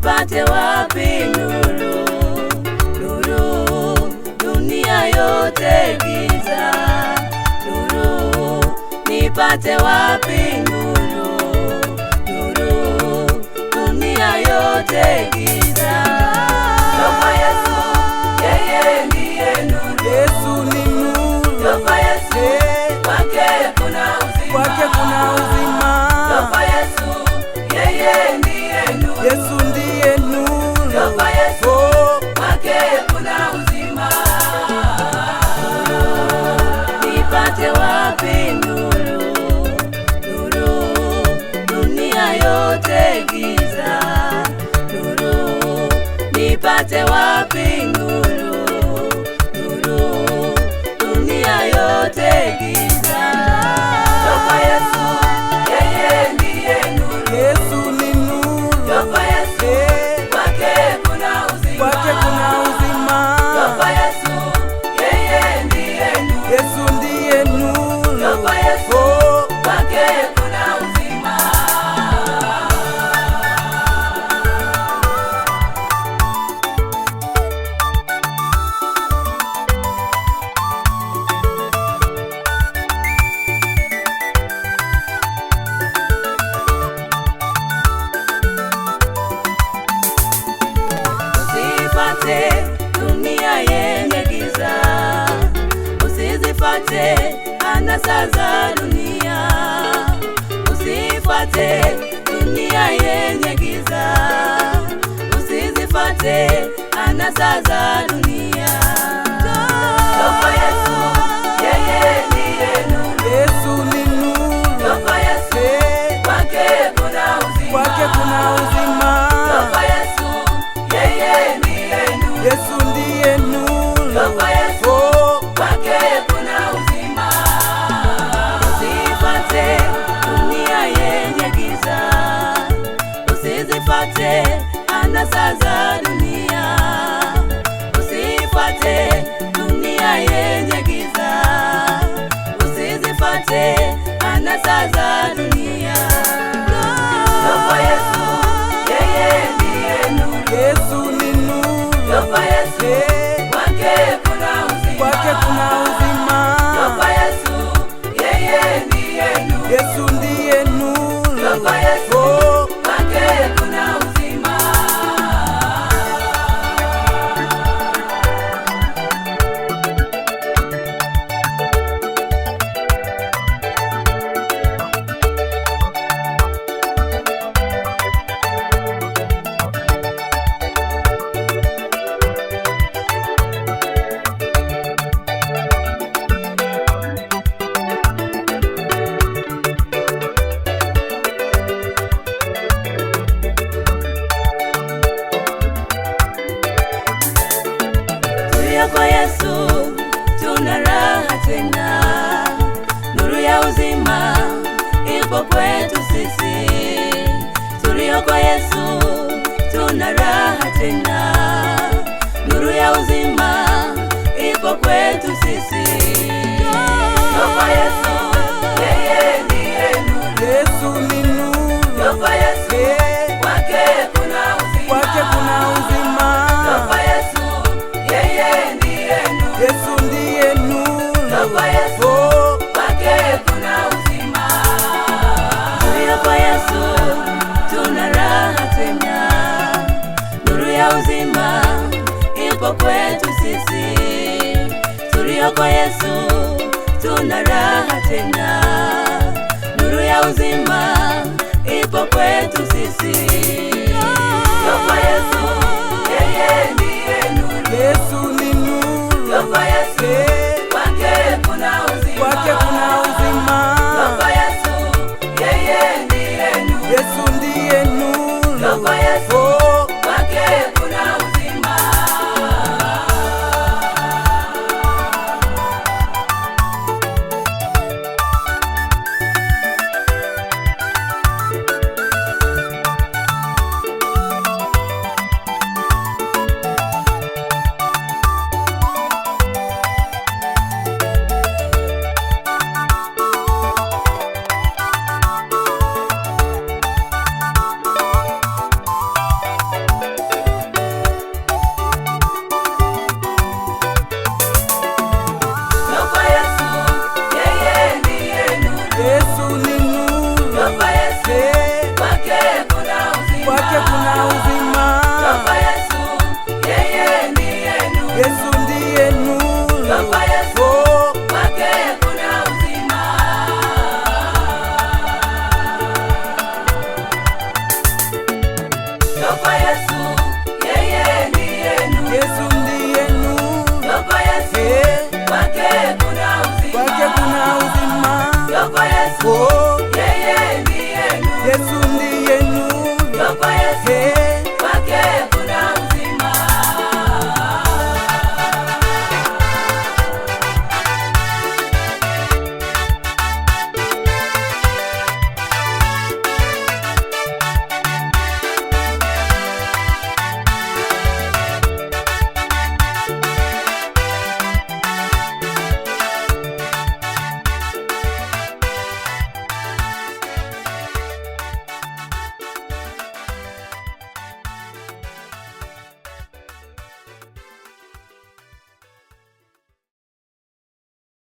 nipate wapi nuru? Nuru, dunia yote giza. Nuru, nipate wapi nuru? Nuru, dunia yote giza. Toka Yesu, yeye ndiye nuru. Yesu ni nuru. Toka Yesu, kwake kuna uzima. Kwake kuna uzima. Toka Yesu, yeye ndiye nuru. Yesu ndiye nuru. Toka Yesu, kwake kuna uzima. Nipate wapi nuru? Nuru, dunia yote giza. Nuru, nipate wapi nuru? Nuru, dunia yote giza. Toka Yesu, yeye ndiye nuru. Yesu ni nuru. Toka Yesu, kwake kuna uzima. Kwake kuna uzima. Toka Yesu, yeye ndiye nuru. Yesu ndiye nuru. Toka Yesu, kwake kuna uzima. Usifate dunia yenye giza, usizifate anasa za dunia. Usifate dunia yenye giza, usizifate anasa za dunia. Toka Yesu, yeye ndiye nuru. Yesu ni nuru. Toka Yesu, kwake kuna uzima. Kwake kuna uzima. Toka Yesu, yeye ndiye nuru. Yesu ndiye nuru. Toka Yesu, kwake kuna uzima. Usifate dunia yenye giza, usizifate anasa za dunia. Usifate dunia yenye giza, usizifate anasa za dunia. Toka Yesu, yeye ndiye nuru. Yesu ni nuru. Toka Yesu, kwake kuna uzima. Kwake kuna uzima. Toka Yesu, yeye ndiye nuru. Yesu ndiye nuru. Toka Yesu, kwake kuna uzima. Tulia kwa Yesu, tuna raha tena. Nuru ya uzima ipo kwetu sisi. Tulia kwa Yesu, tuna raha tena. Nuru ya uzima ipo kwetu sisi. Toka Yesu, yeye ndiye nuru. Yesu ni nuru. Toka Yesu, kwake kuna uzima. Kwake kuna uzima. Toka Yesu, yeye ndiye nuru. Yesu ndiye nuru. Toka Yesu, kwake kuna uzima. Tulia kwa Yesu, tuna raha tena. Nuru ya uzima ipo kwetu sisi. Tulia kwa Yesu, tuna raha tena. Nuru ya uzima ipo kwetu sisi. Toka Yesu, yeye ndiye nuru. Yesu ni nuru. Toka Yesu, kwake kuna uzima. Kwake kuna uzima. Toka Yesu, yeye ndiye nuru. Yesu ndiye nuru. Toka Yesu, kwake kuna uzima. Yuko Yesu, yeye ndiye nuru. Yesu ndiye nuru. Yuko Yesu, Eh, kwake kuna uzima. kwake kuna uzima. Yuko Yesu, Oh,